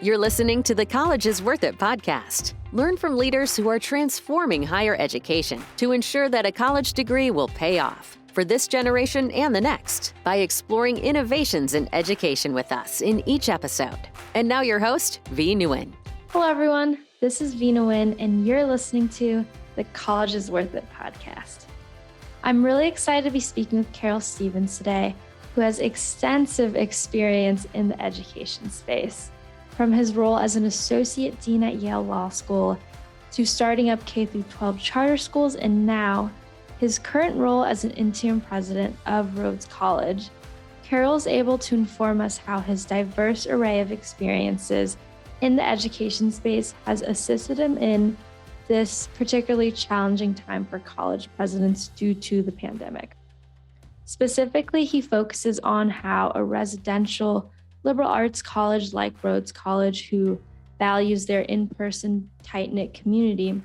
You're listening to the College is Worth It podcast. Learn from leaders who are transforming higher education to ensure that a college degree will pay off for this generation and the next by exploring innovations in education with us in each episode. And now your host, V. Nguyen. Hello, everyone. This is V. Nguyen, and you're listening to the College is Worth It podcast. I'm really excited to be speaking with Carroll Stevens today, who has extensive experience in the education space. From his role as an associate dean at Yale Law School to starting up K-12 charter schools, and now his current role as an interim president of Rhodes College, Carroll is able to inform us how his diverse array of experiences in the education space has assisted him in this particularly challenging time for college presidents due to the pandemic. Specifically, he focuses on how a residential liberal arts college like Rhodes College, who values their in-person, tight-knit community,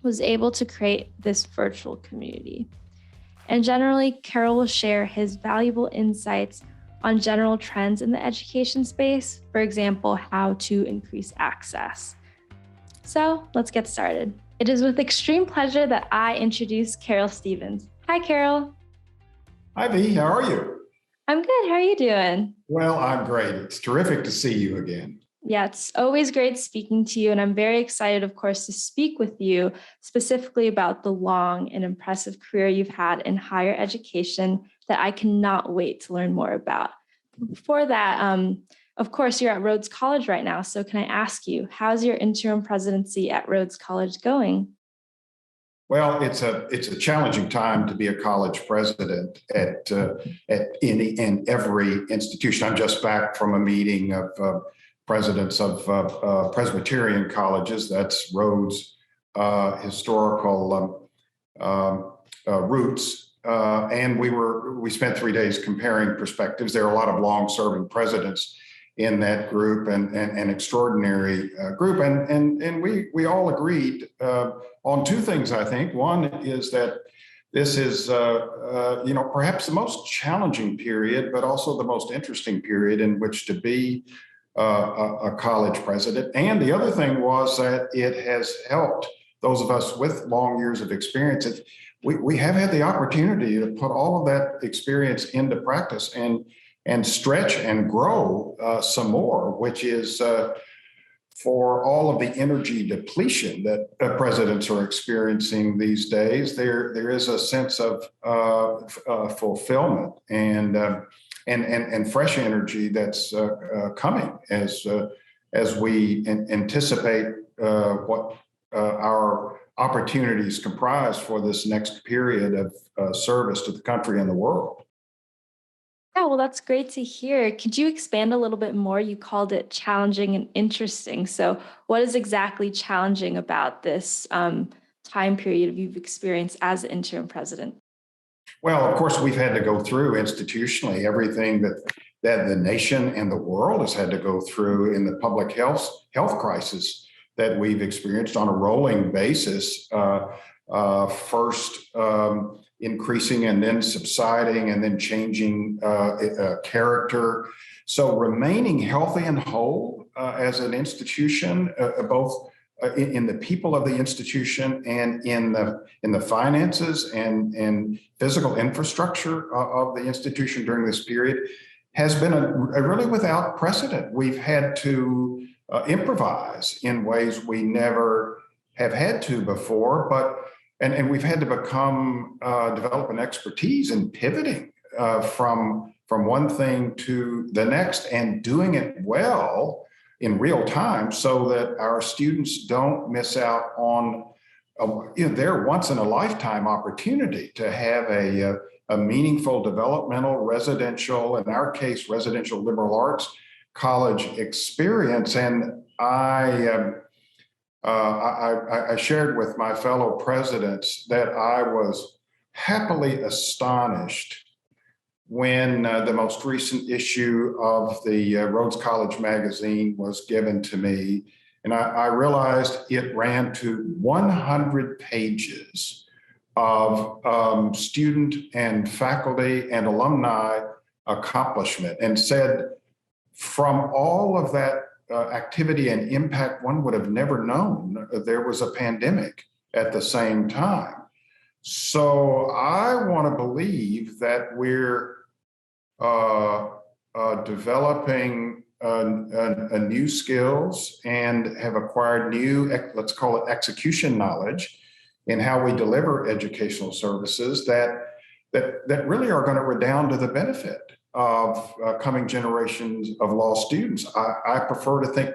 was able to create this virtual community. And generally, Carroll will share his valuable insights on general trends in the education space, for example, how to increase access. So let's get started. It is with extreme pleasure that I introduce Carroll Stevens. Hi, Carroll. Hi, V. How are you? I'm good. How are you doing? Well, I'm great. It's terrific to see you again. Yeah, it's always great speaking to you. And I'm very excited, of course, to speak with you specifically about the long and impressive career you've had in higher education that I cannot wait to learn more about. Before that, of course, you're at Rhodes College right now. So can I ask you, how's your interim presidency at Rhodes College going? Well, it's a challenging time to be a college president at any and every institution. I'm just back from a meeting of presidents of Presbyterian colleges. That's Rhodes historical roots, and we spent 3 days comparing perspectives. There are a lot of long-serving presidents in that group, and an extraordinary group, and we all agreed on two things. I think one is that this is perhaps the most challenging period, but also the most interesting period in which to be a college president. And the other thing was that it has helped those of us with long years of experience. We have had the opportunity to put all of that experience into practice and stretch and grow some more, which is for all of the energy depletion that presidents are experiencing these days. There is a sense of fulfillment and fresh energy that's coming as we anticipate what our opportunities comprise for this next period of service to the country and the world. Yeah, well, that's great to hear. Could you expand a little bit more? You called it challenging and interesting. So what is exactly challenging about this time period you've experienced as interim president? Well, of course, we've had to go through institutionally everything that the nation and the world has had to go through in the public health crisis that we've experienced on a rolling basis. First, increasing and then subsiding and then changing character. So remaining healthy and whole as an institution, both in the people of the institution and in the finances and physical infrastructure of the institution during this period, has been a really without precedent. We've had to improvise in ways we never have had to before, and we've had to develop an expertise in pivoting from one thing to the next and doing it well in real time so that our students don't miss out on their once in a lifetime opportunity to have a meaningful developmental residential, in our case, residential liberal arts college experience. And I shared with my fellow presidents that I was happily astonished when the most recent issue of the Rhodes College magazine was given to me. And I realized it ran to 100 pages of student and faculty and alumni accomplishment, and said from all of that activity and impact one would have never known. There was a pandemic at the same time. So I want to believe that we're developing new skills and have acquired new, let's call it execution knowledge in how we deliver educational services that really are going to redound to the benefit of coming generations of law students. I prefer to think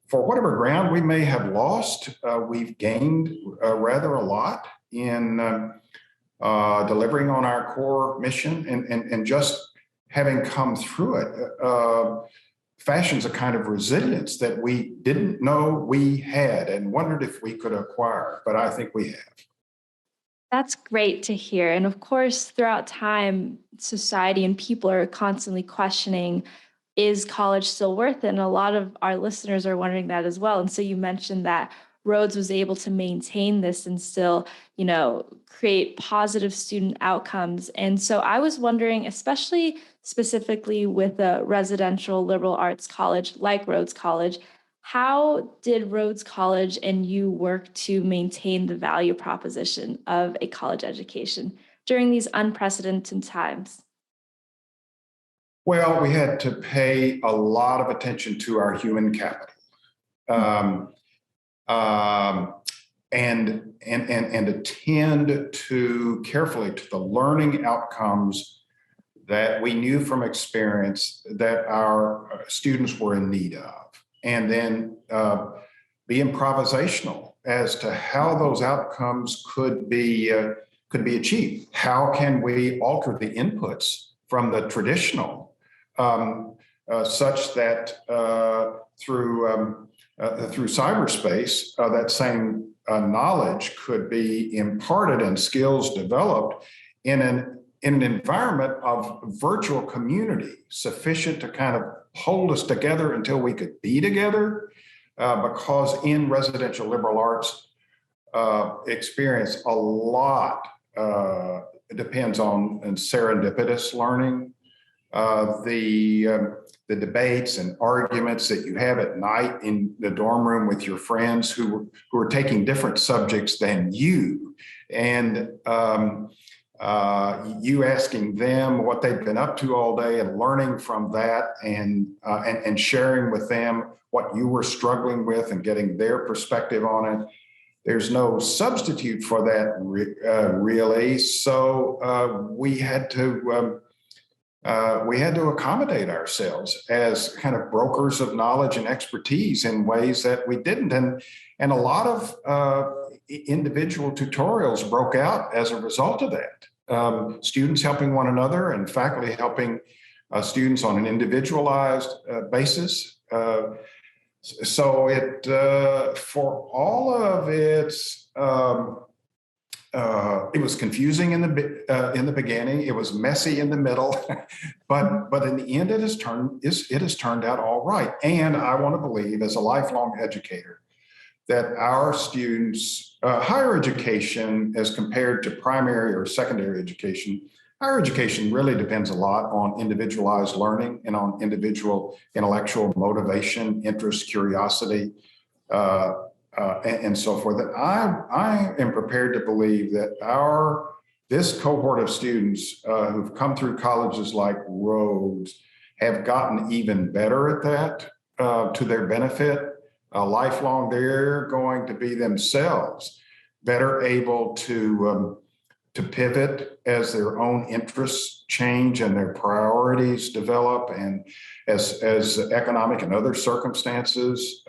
for whatever ground we may have lost, we've gained rather a lot in delivering on our core mission and just having come through it fashions a kind of resilience that we didn't know we had and wondered if we could acquire, but I think we have. That's great to hear. And of course, throughout time, society and people are constantly questioning, is college still worth it? And a lot of our listeners are wondering that as well. And so you mentioned that Rhodes was able to maintain this and still, create positive student outcomes. And so I was wondering, especially specifically with a residential liberal arts college like Rhodes College, how did Rhodes College and you work to maintain the value proposition of a college education during these unprecedented times? Well, we had to pay a lot of attention to our human capital. And attend carefully to the learning outcomes that we knew from experience that our students were in need of, and then be improvisational as to how those outcomes could be achieved. How can we alter the inputs from the traditional such that through cyberspace, that same knowledge could be imparted and skills developed in an environment of virtual community sufficient to kind of hold us together until we could be together. Because in residential liberal arts experience, a lot depends on serendipitous learning. The debates and arguments that you have at night in the dorm room with your friends who are taking different subjects than you, and you asking them what they've been up to all day and learning from that, and sharing with them what you were struggling with and getting their perspective on it. There's no substitute for that really. So we had to accommodate ourselves as kind of brokers of knowledge and expertise in ways that we didn't. And a lot of individual tutorials broke out as a result of that. Students helping one another and faculty helping students on an individualized basis. So it, for all of its, it was confusing in the beginning. It was messy in the middle, but in the end, it has turned out all right. And I want to believe, as a lifelong educator, that our students, higher education as compared to primary or secondary education, higher education really depends a lot on individualized learning and on individual intellectual motivation, interest, curiosity. And so forth. That I am prepared to believe that this cohort of students who've come through colleges like Rhodes have gotten even better at that to their benefit. Lifelong, they're going to be themselves better able to pivot as their own interests change and their priorities develop, and as economic and other circumstances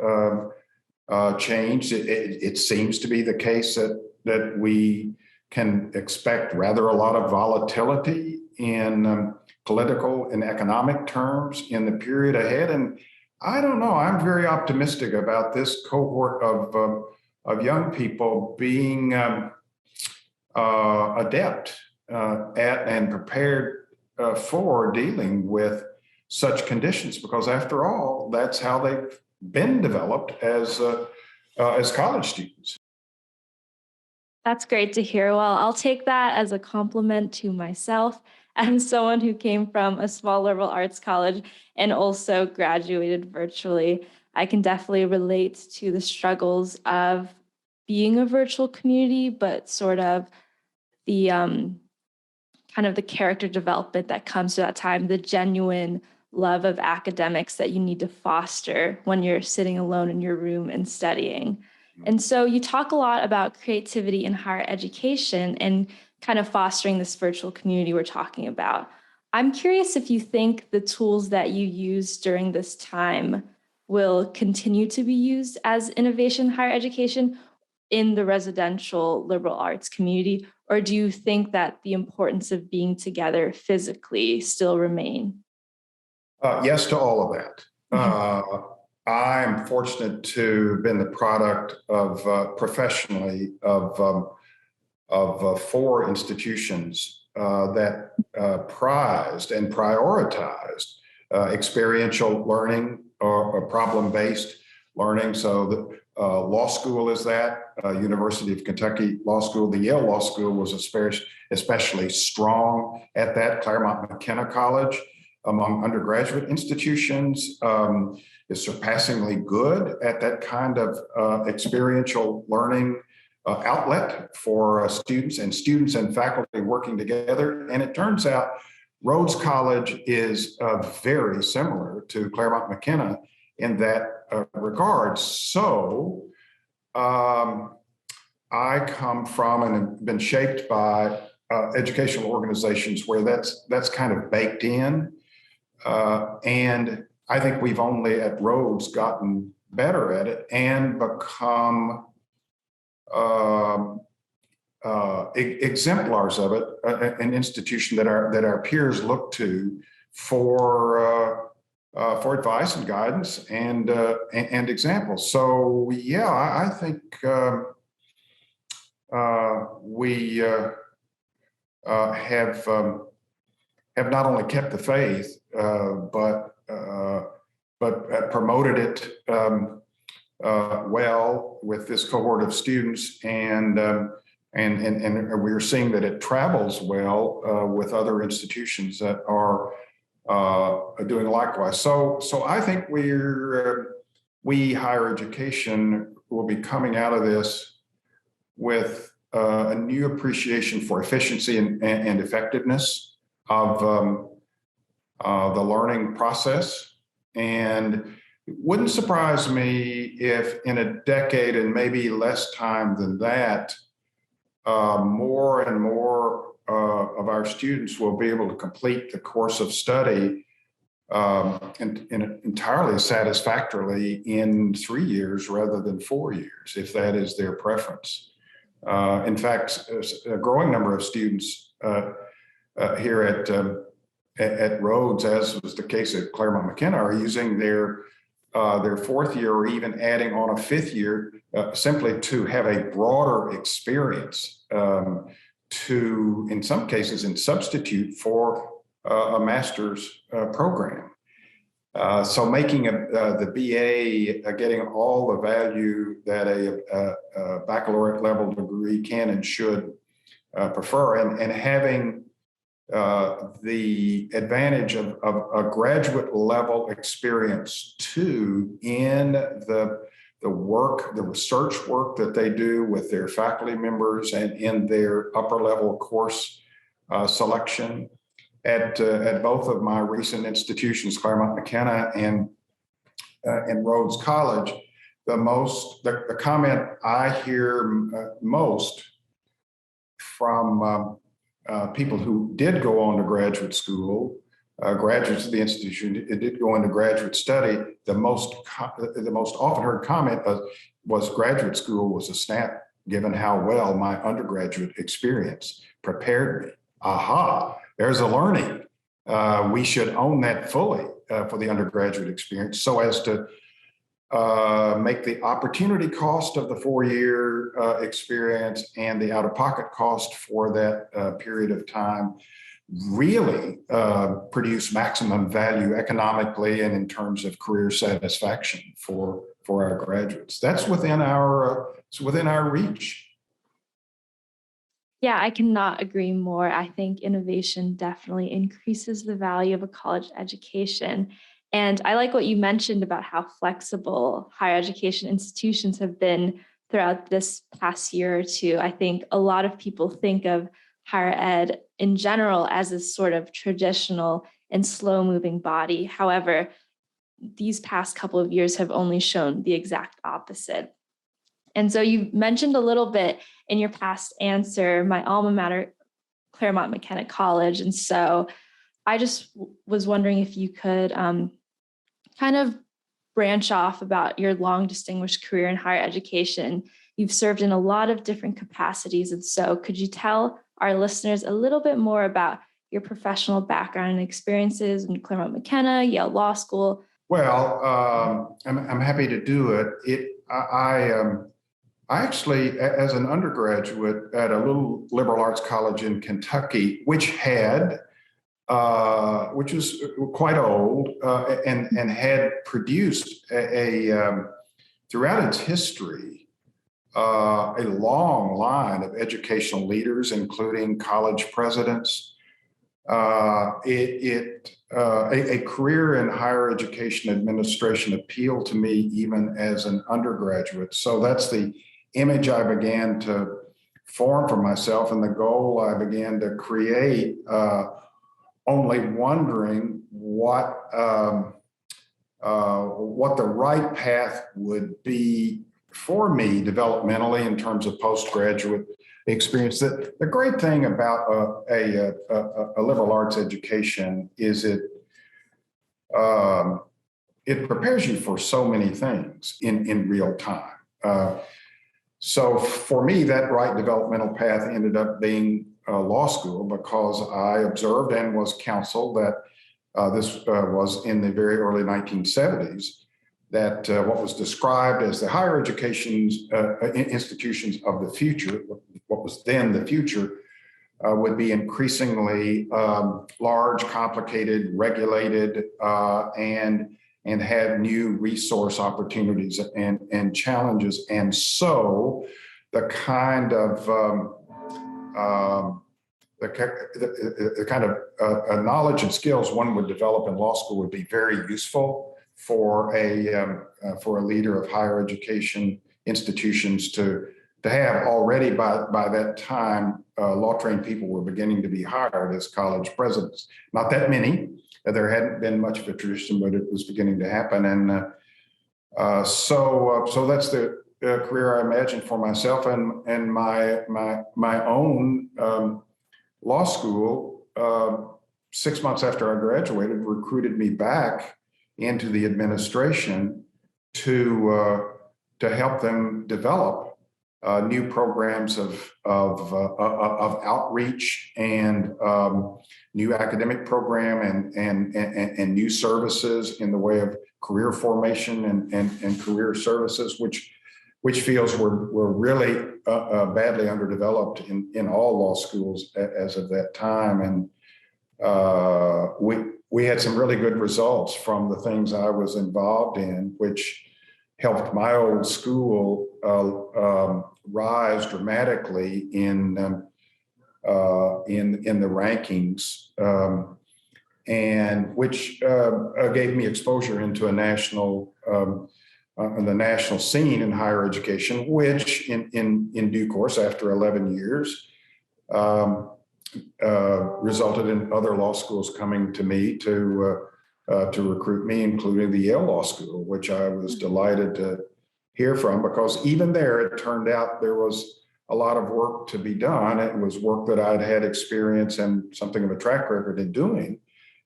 changed. It seems to be the case that we can expect rather a lot of volatility in political and economic terms in the period ahead. And I don't know, I'm very optimistic about this cohort of young people being adept at and prepared for dealing with such conditions, because after all, that's how they've been developed as college students. That's great to hear. Well, I'll take that as a compliment to myself as someone who came from a small liberal arts college and also graduated virtually, I can definitely relate to the struggles of being a virtual community, but sort of the kind of the character development that comes to that time, the genuine love of academics that you need to foster when you're sitting alone in your room and studying. And so you talk a lot about creativity in higher education and kind of fostering this virtual community we're talking about. I'm curious if you think the tools that you use during this time will continue to be used as innovation in higher education in the residential liberal arts community, or do you think that the importance of being together physically still remain? Yes to all of that. I'm fortunate to have been the product of professionally of four institutions that prized and prioritized experiential learning or problem-based learning. So the law school is that, University of Kentucky Law School. The Yale Law School was especially strong at that. Claremont McKenna College, among undergraduate institutions, is surpassingly good at that kind of experiential learning outlet for students and faculty working together. And it turns out Rhodes College is very similar to Claremont McKenna in that regard. So I come from and have been shaped by educational organizations where that's kind of baked in. And I think we've only at Rhodes gotten better at it and become exemplars of it, an institution that our peers look to for advice and guidance and examples. So yeah, I think we have not only kept the faith, but promoted it well with this cohort of students, and we're seeing that it travels well with other institutions that are doing likewise. So I think we higher education will be coming out of this with a new appreciation for efficiency and effectiveness of the learning process. And it wouldn't surprise me if in a decade and maybe less time than that, more and more of our students will be able to complete the course of study entirely satisfactorily in 3 years rather than 4 years, if that is their preference. In fact, a growing number of students here at Rhodes, as was the case at Claremont McKenna, are using their fourth year or even adding on a fifth year simply to have a broader experience, to, in some cases, substitute for a master's program. So making the BA getting all the value that a baccalaureate level degree can and should prefer, and having the advantage of a graduate level experience too in the research work that they do with their faculty members and in their upper level course selection at both of my recent institutions, Claremont McKenna and Rhodes College. The comment I hear most from people who did go on to graduate school, graduates of the institution, it did go into graduate study. The most often heard comment was graduate school was a snap, given how well my undergraduate experience prepared me. Aha, there's a learning. We should own that fully for the undergraduate experience, so as to make the opportunity cost of the 4-year experience and the out-of-pocket cost for that period of time really produce maximum value economically and in terms of career satisfaction for our graduates. That's within our reach. Yeah, I cannot agree more. I think innovation definitely increases the value of a college education. And I like what you mentioned about how flexible higher education institutions have been throughout this past year or two. I think a lot of people think of higher ed in general as a sort of traditional and slow moving body. However, these past couple of years have only shown the exact opposite. And so you mentioned a little bit in your past answer, my alma mater, Claremont McKenna College. And so I just was wondering if you could kind of branch off about your long distinguished career in higher education. You've served in a lot of different capacities. And so could you tell our listeners a little bit more about your professional background and experiences in Claremont McKenna, Yale Law School? Well, I'm happy to do it. I actually, as an undergraduate at a little liberal arts college in Kentucky, which was quite old and had produced throughout its history a long line of educational leaders, including college presidents. A career in higher education administration appealed to me even as an undergraduate. So that's the image I began to form for myself and the goal I began to create, only wondering what the right path would be for me developmentally in terms of postgraduate experience. The great thing about a liberal arts education is it prepares you for so many things in real time. So for me, that right developmental path ended up being law school because I observed and was counseled that this was in the very early 1970s, that what was described as the higher education institutions of the future, what was then the future, would be increasingly large, complicated, regulated, and had new resource opportunities and challenges. And so the kind of knowledge and skills one would develop in law school would be very useful for a leader of higher education institutions to have. Already by that time, law-trained people were beginning to be hired as college presidents. Not that many. There hadn't been much of a tradition, but it was beginning to happen. And so that's the career I imagined for myself. And my own law school, 6 months after I graduated, recruited me back into the administration to help them develop new programs of outreach and new academic program and new services in the way of career formation and career services, which fields were really badly underdeveloped in all law schools as of that time. And we had some really good results from the things I was involved in, which helped my old school rise dramatically in the rankings, and which gave me exposure into a national the national scene in higher education, which in due course, after 11 years, resulted in other law schools coming to me to recruit me, including the Yale Law School, which I was delighted to hear from, because even there, it turned out there was a lot of work to be done. It was work that I'd had experience and something of a track record in doing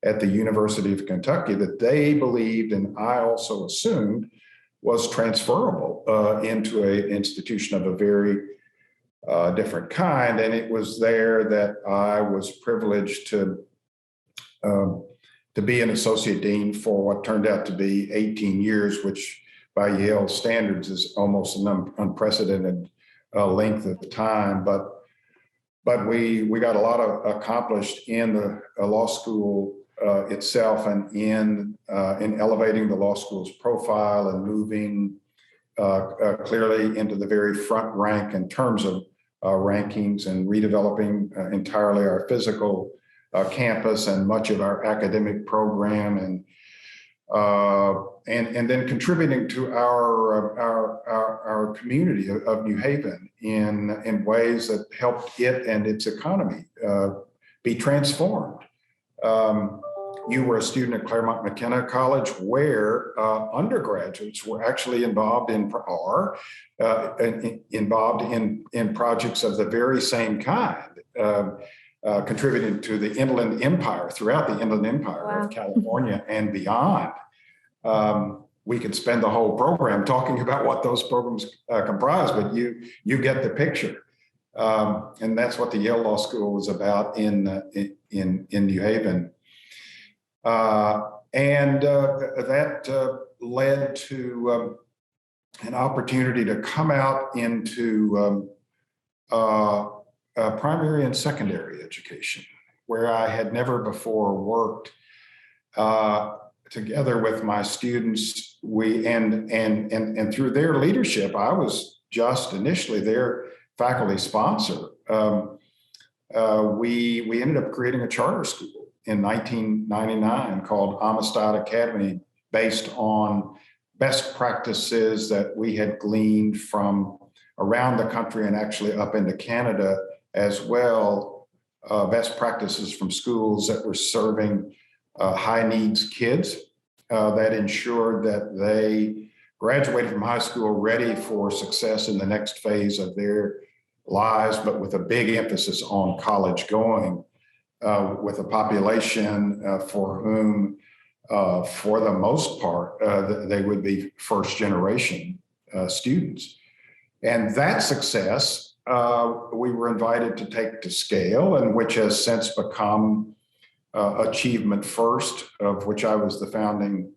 at the University of Kentucky that they believed, and I also assumed, was transferable into an institution of a very different kind. And it was there that I was privileged to be an associate dean for what turned out to be 18 years, which by Yale standards is almost an unprecedented length of time. But we got a lot accomplished in the law school itself, and in elevating the law school's profile and moving clearly into the very front rank in terms of rankings and redeveloping entirely our physical campus and much of our academic program, and then contributing to our community of New Haven in ways that helped it and its economy be transformed. You were a student at Claremont McKenna College, where undergraduates were actually involved in projects of the very same kind, contributing to the Inland Empire, throughout the Inland Empire Wow. of California and beyond. We could spend the whole program talking about what those programs comprise, but you get the picture. And that's what the Yale Law School was about in New Haven. That led to an opportunity to come out into primary and secondary education, where I had never before worked together with my students. And through their leadership, I was just initially their faculty sponsor. We ended up creating a charter school in 1999 called Amistad Academy, based on best practices that we had gleaned from around the country and actually up into Canada as well. Best practices from schools that were serving high needs kids that ensured that they graduated from high school ready for success in the next phase of their lives, but with a big emphasis on college going, with a population for whom, for the most part, they would be first generation students. And that success, we were invited to take to scale, and which has since become Achievement First, of which I was the founding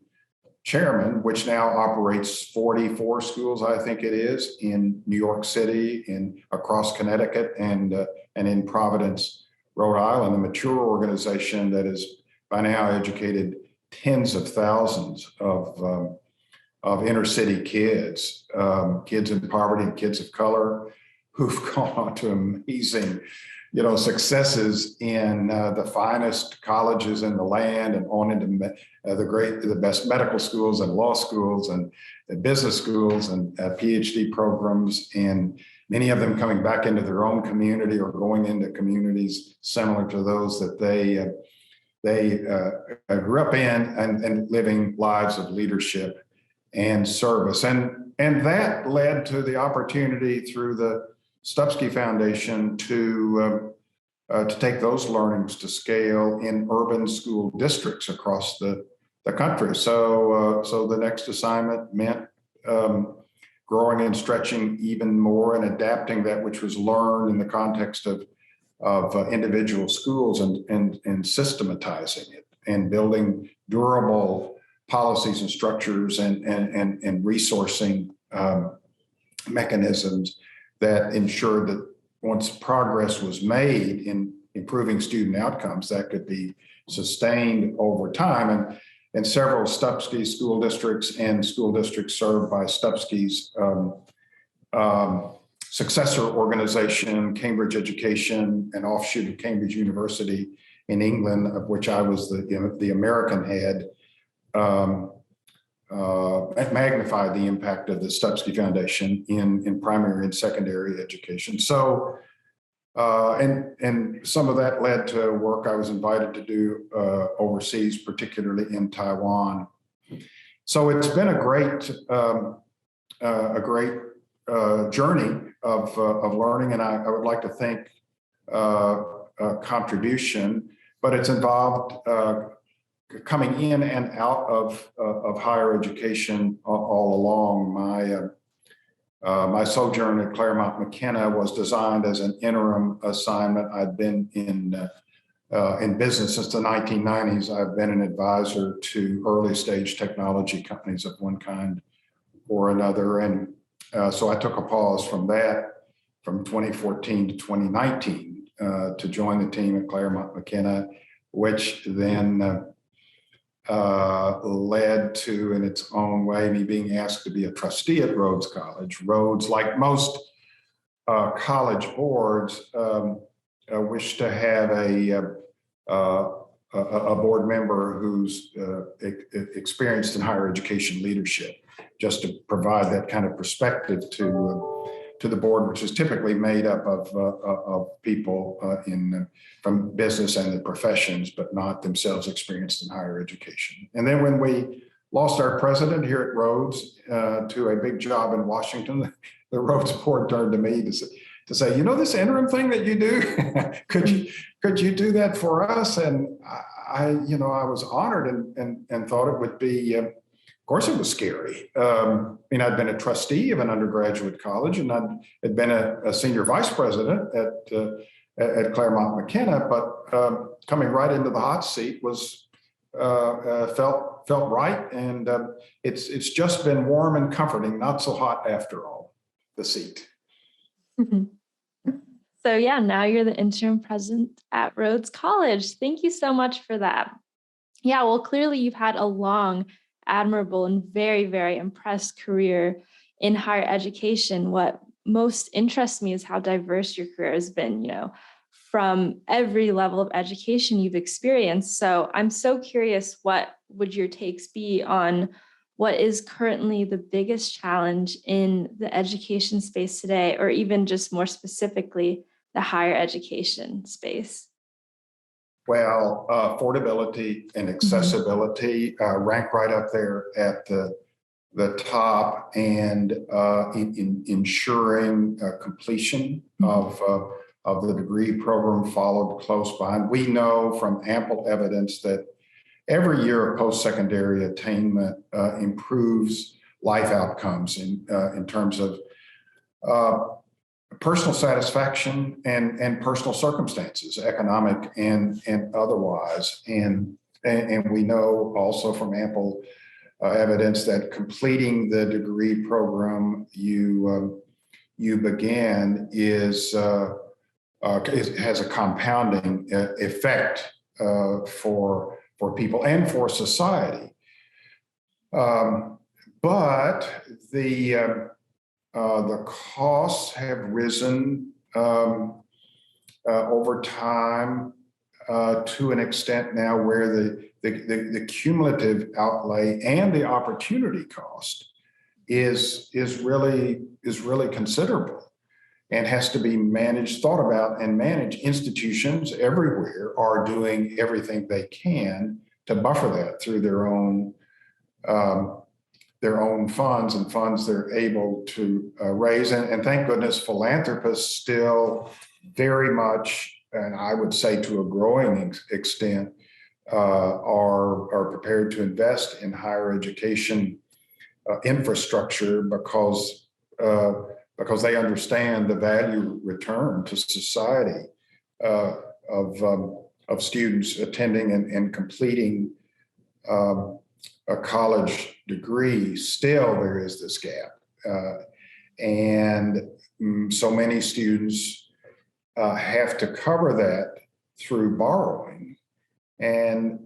chairman, which now operates 44 schools, I think it is, in New York City, across Connecticut, and in Providence, Rhode Island, a mature organization that has by now educated tens of thousands of inner city kids, kids in poverty and kids of color, who've gone on to amazing, successes in the finest colleges in the land, and on into the best medical schools and law schools and business schools and PhD programs, and many of them coming back into their own community or going into communities similar to those that they grew up in, and living lives of leadership and service. And that led to the opportunity through the Stupski Foundation to take those learnings to scale in urban school districts across the country. So the next assignment meant growing and stretching even more, and adapting that which was learned in the context of individual schools, and systematizing it, and building durable policies and structures and resourcing mechanisms that ensured that once progress was made in improving student outcomes, that could be sustained over time. And several Stupski school districts and school districts served by Stupski's successor organization, Cambridge Education, an offshoot of Cambridge University in England, of which I was the American head, magnified the impact of the Stupski Foundation in primary and secondary education. So, and some of that led to work I was invited to do overseas, particularly in Taiwan. So it's been a great journey of learning, and I would like to thank contribution, but it's involved coming in and out of higher education all along. My sojourn at Claremont McKenna was designed as an interim assignment. I'd been in business since the 1990s. I've been an advisor to early stage technology companies of one kind or another, and so I took a pause from that from 2014 to 2019 to join the team at Claremont McKenna, which then led to, in its own way, me being asked to be a trustee at Rhodes College. Rhodes, like most college boards wish to have a board member who's experienced in higher education leadership, just to provide that kind of perspective to the board, which is typically made up of people from business and the professions, but not themselves experienced in higher education. And then when we lost our president here at Rhodes to a big job in Washington, the Rhodes board turned to me to say, this interim thing that you do, could you do that for us? And I was honored and thought it would be. Of course, it was scary. I'd been a trustee of an undergraduate college, and I had been a senior vice president at Claremont McKenna. But coming right into the hot seat was felt right, and it's just been warm and comforting. Not so hot after all. The seat. So yeah, now you're the interim president at Rhodes College. Thank you so much for that. Yeah, well, clearly you've had a long, admirable, and very, very impressed career in higher education. What most interests me is how diverse your career has been, from every level of education you've experienced. So I'm so curious, what would your takes be on what is currently the biggest challenge in the education space today, or even just more specifically, the higher education space? Well, affordability and accessibility rank right up there at the top, and in ensuring completion of the degree program followed close behind. We know from ample evidence that every year of post-secondary attainment improves life outcomes in terms of personal satisfaction and personal circumstances, economic and otherwise. And we know also from ample evidence that completing the degree program you began has a compounding effect for people and for society. But the costs have risen over time to an extent now where the cumulative outlay and the opportunity cost is really considerable, and has to be thought about and managed. Institutions everywhere are doing everything they can to buffer that through their own funds and funds they're able to raise. And thank goodness philanthropists still very much, and I would say to a growing extent, are prepared to invest in higher education infrastructure because they understand the value return to society of students attending and completing a college degree. Still, there is this gap, and so many students have to cover that through borrowing, and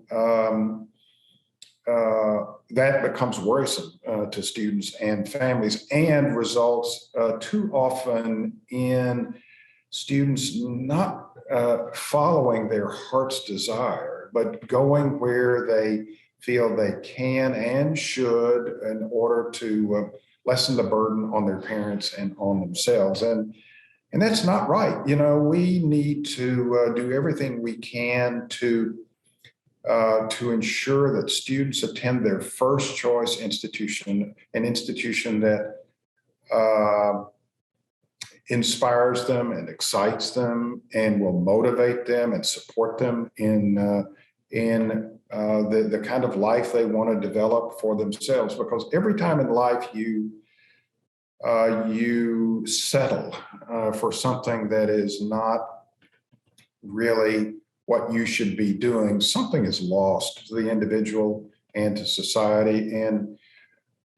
that becomes worrisome to students and families, and results too often in students not following their heart's desire, but going where they feel they can and should in order to lessen the burden on their parents and on themselves. And that's not right. We need to do everything we can to ensure that students attend their first choice institution, an institution that inspires them and excites them and will motivate them and support them in the kind of life they want to develop for themselves. Because every time in life you settle for something that is not really what you should be doing, something is lost to the individual and to society. And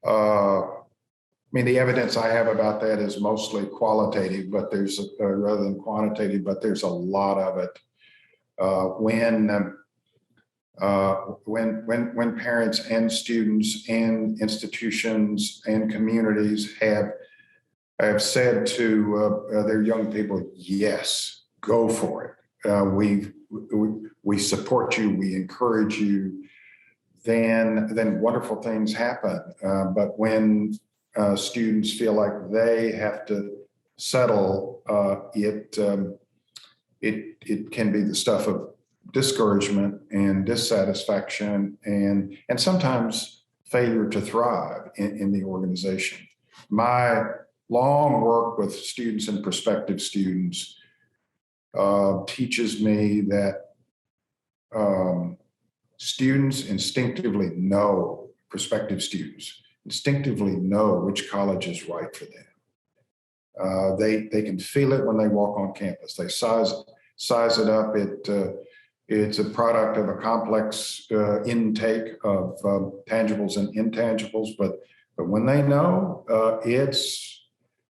the evidence I have about that is mostly qualitative, but there's rather than quantitative, but there's a lot of it. When parents and students and institutions and communities have I have said to their young people, yes, go for it. We support you, we encourage you. Then wonderful things happen. But when students feel like they have to settle, it can be the stuff of discouragement and dissatisfaction and sometimes failure to thrive in the organization. My long work with students and prospective students teaches me that prospective students instinctively know which college is right for them. They can feel it when they walk on campus. They size it up. It's a product of a complex intake of tangibles and intangibles, but when they know,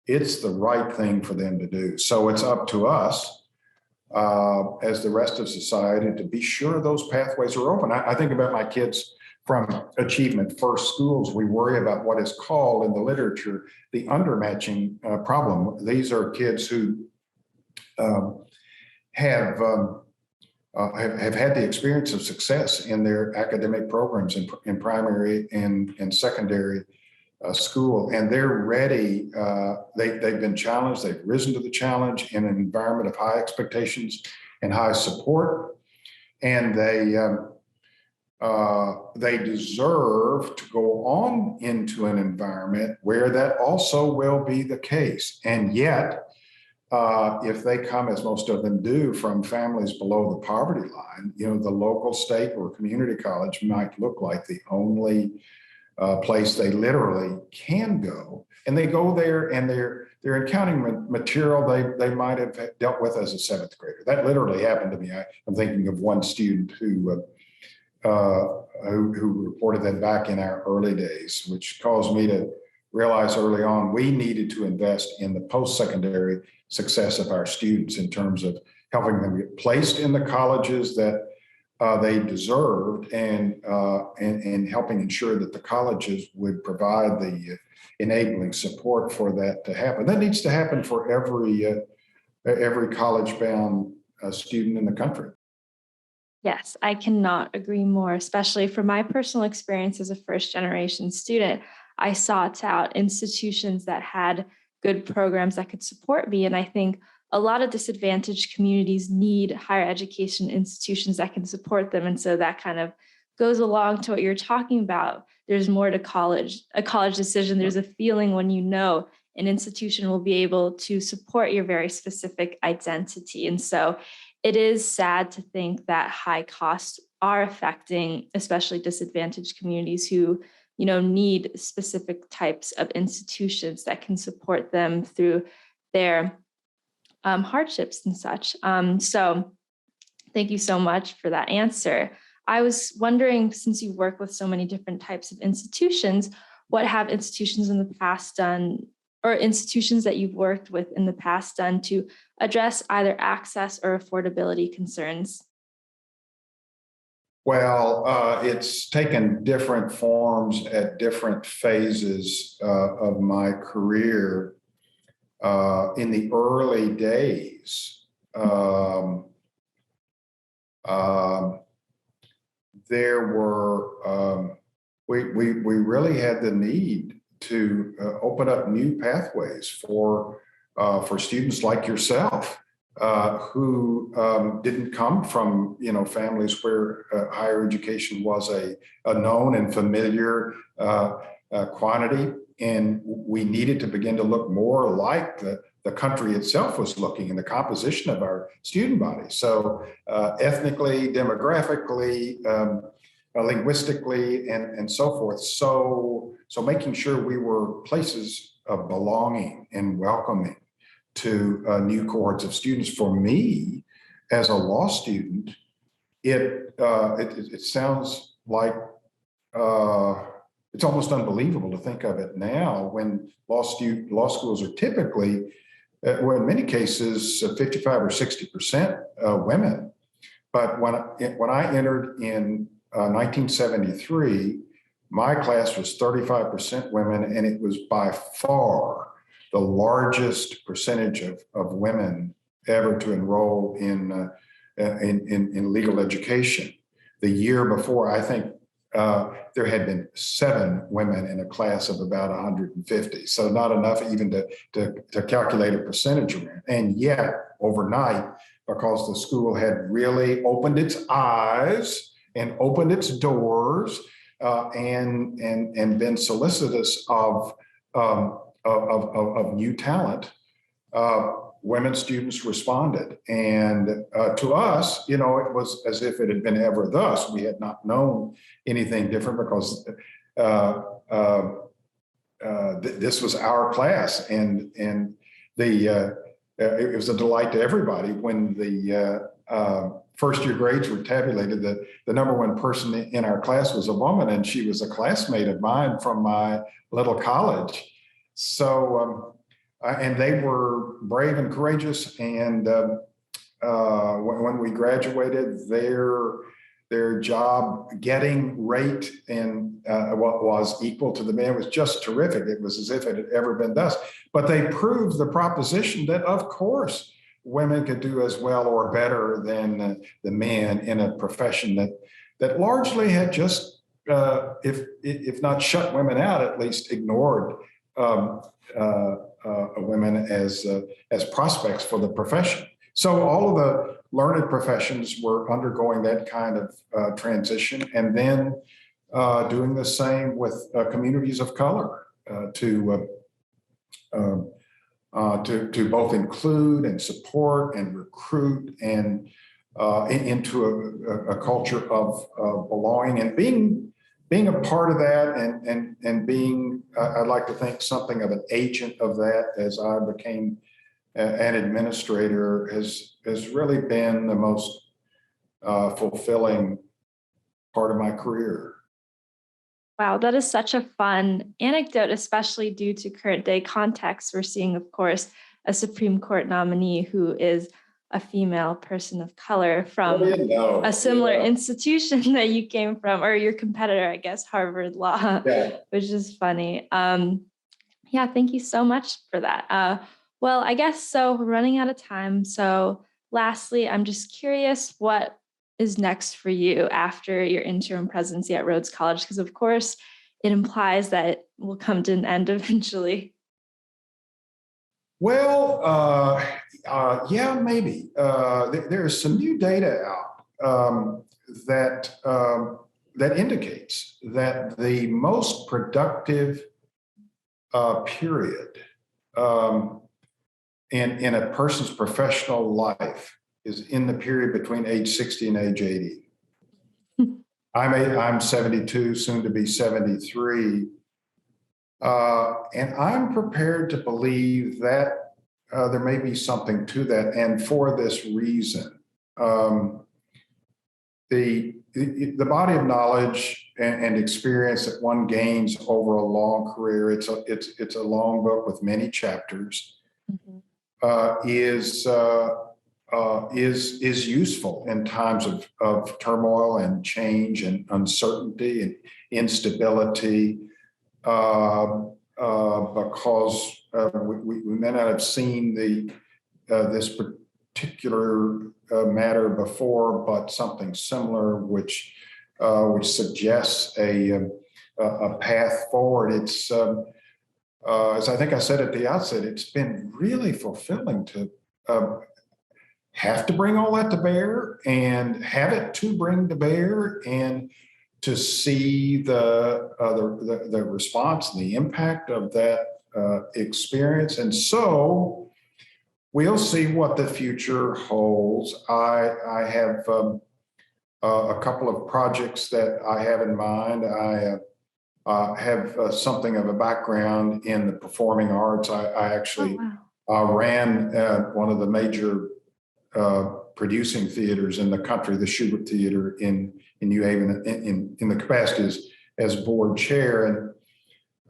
it's the right thing for them to do. So it's up to us as the rest of society to be sure those pathways are open. I think about my kids from achievement first schools. We worry about what is called in the literature the undermatching problem. These are kids who have had the experience of success in their academic programs in primary and secondary school, and they're ready. They've been challenged. They've risen to the challenge in an environment of high expectations and high support, and they deserve to go on into an environment where that also will be the case. And yet, if they come, as most of them do, from families below the poverty line, the local, state, or community college might look like the only place they literally can go. And they go there and they're encountering material they might have dealt with as a seventh grader. That literally happened to me. I'm thinking of one student who reported that back in our early days, which caused me to realize early on we needed to invest in the post-secondary success of our students in terms of helping them get placed in the colleges that they deserved, and helping ensure that the colleges would provide the enabling support for that to happen. That needs to happen for every college-bound student in the country. Yes, I cannot agree more, especially from my personal experience as a first-generation student. I sought out institutions that had good programs that could support me, and I think a lot of disadvantaged communities need higher education institutions that can support them. And so that kind of goes along to what you're talking about. There's more to a college decision. There's a feeling when you know an institution will be able to support your very specific identity. And so it is sad to think that high costs are affecting especially disadvantaged communities who need specific types of institutions that can support them through their hardships and such. So thank you so much for that answer. I was wondering, since you work with so many different types of institutions, what have institutions in the past done, or institutions that you've worked with in the past done to address either access or affordability concerns? Well, it's taken different forms at different phases of my career. In the early days, there were we really had the need to open up new pathways for students like yourself who didn't come from families where higher education was a known and familiar quantity. And we needed to begin to look more like the country itself was looking in the composition of our student body. So ethnically, demographically, linguistically, and so forth. So making sure we were places of belonging and welcoming to new cohorts of students. For me, as a law student, it sounds like it's almost unbelievable to think of it now when law schools are typically, well, in many cases, 55 or 60% women. But when I entered in 1973, my class was 35% women, and it was by far the largest percentage of women ever to enroll in legal education. The year before, I think there had been 7 women in a class of about 150. So not enough even to calculate a percentage around. And yet overnight, because the school had really opened its eyes and opened its doors and been solicitous of new talent, women students responded. And to us, it was as if it had been ever thus. We had not known anything different because this was our class. And it was a delight to everybody when the first year grades were tabulated. The number one person in our class was a woman, and she was a classmate of mine from my little college. So, and they were brave and courageous. And when we graduated, their job getting rate and what was equal to the man was just terrific. It was as if it had ever been thus. But they proved the proposition that, of course, women could do as well or better than the men in a profession that largely had just, if not shut women out, at least ignored women as prospects for the profession. So all of the learned professions were undergoing that kind of transition, and then doing the same with communities of color to both include and support and recruit and into a culture of belonging and being a part of that and being, I'd like to think, something of an agent of that as I became an administrator has really been the most fulfilling part of my career. Wow, that is such a fun anecdote, especially due to current day context. We're seeing, of course, a Supreme Court nominee who is a female person of color from a similar institution that you came from, or your competitor, I guess, Harvard Law, which is funny. Yeah, thank you so much for that. Well, I guess so. We're running out of time. So lastly, I'm just curious, what is next for you after your interim presidency at Rhodes College? Because of course, it implies that it will come to an end eventually. Well, yeah, maybe. There's some new data out that indicates that the most productive period in a person's professional life is in the period between age 60 and age 80. I'm 72, soon to be 73. And I'm prepared to believe that there may be something to that. And for this reason, the body of knowledge and experience that one gains over a long career, it's a long book with many chapters, is useful in times of turmoil and change and uncertainty and instability, because we may not have seen this particular matter before, but something similar, which suggests a path forward. It's as I think I said at the outset, it's been really fulfilling to have to bring all that to bear and have it to bring to bear and to see the response and the impact of that experience. And so we'll see what the future holds. I have a couple of projects that I have in mind. I have something of a background in the performing arts. I actually ran one of the major producing theaters in the country, the Schubert Theater in New Haven, in the capacity as board chair. And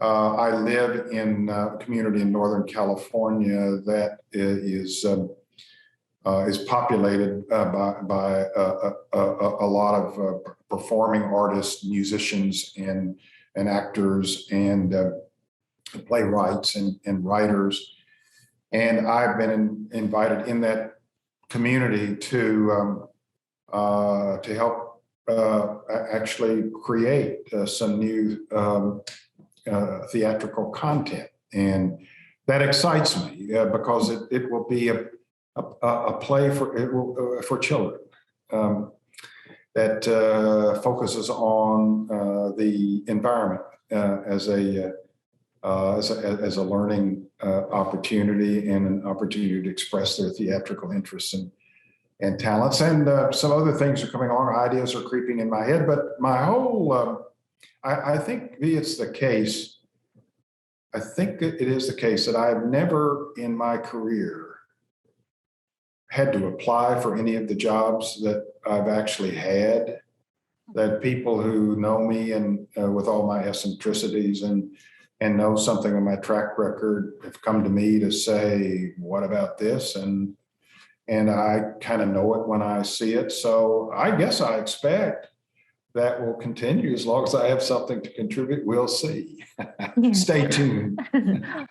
I live in a community in Northern California that is populated by a lot of performing artists, musicians, and actors, and playwrights and writers. And I've been invited in that community to help actually create some new theatrical content. And that excites me because it will be a play for children that focuses on the environment as a learning opportunity and an opportunity to express their theatrical interests and talents. And some other things are coming along. Ideas are creeping in my head, but my whole, I think it's the case. I think it is the case that I've never in my career had to apply for any of the jobs that I've actually had, that people who know me and with all my eccentricities and know something of my track record have come to me to say, what about this? And I kind of know it when I see it. So I guess I expect that will continue as long as I have something to contribute. We'll see. Stay tuned.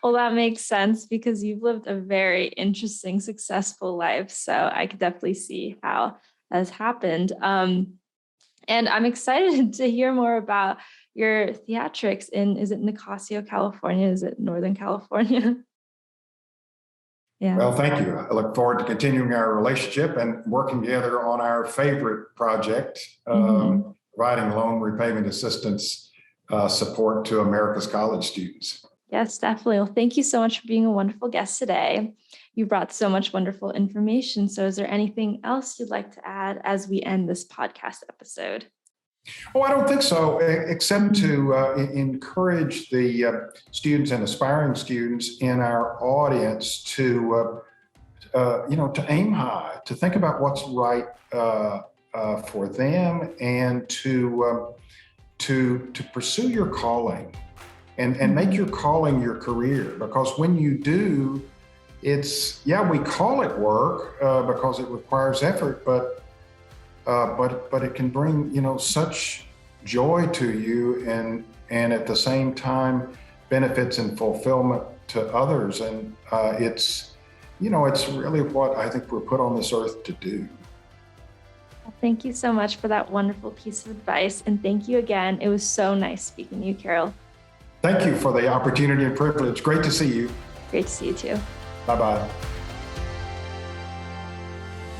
Well, that makes sense because you've lived a very interesting, successful life. So I could definitely see how that has happened. And I'm excited to hear more about your theatrics is it Nicasio, California? Is it Northern California? Yeah. Well, thank you. I look forward to continuing our relationship and working together on our favorite project, providing loan repayment assistance support to America's college students. Yes, definitely. Well, thank you so much for being a wonderful guest today. You brought so much wonderful information. So is there anything else you'd like to add as we end this podcast episode? Oh, I don't think so, except to encourage the students and aspiring students in our audience to aim high, to think about what's right for them, and to pursue your calling and make your calling your career. Because when you do, we call it work because it requires effort, but it can bring, such joy to you and at the same time benefits and fulfillment to others. And it's really what I think we're put on this earth to do. Well, thank you so much for that wonderful piece of advice. And thank you again. It was so nice speaking to you, Carrol. Thank you for the opportunity and privilege. Great to see you. Great to see you too. Bye-bye.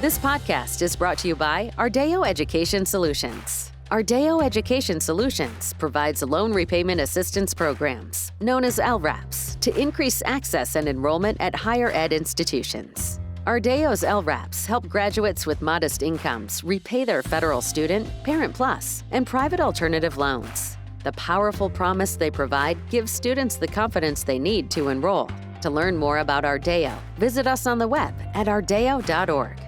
This podcast is brought to you by Ardeo Education Solutions. Ardeo Education Solutions provides loan repayment assistance programs, known as LRAPs, to increase access and enrollment at higher ed institutions. Ardeo's LRAPs help graduates with modest incomes repay their federal student, Parent Plus, and private alternative loans. The powerful promise they provide gives students the confidence they need to enroll. To learn more about Ardeo, visit us on the web at ardeo.org.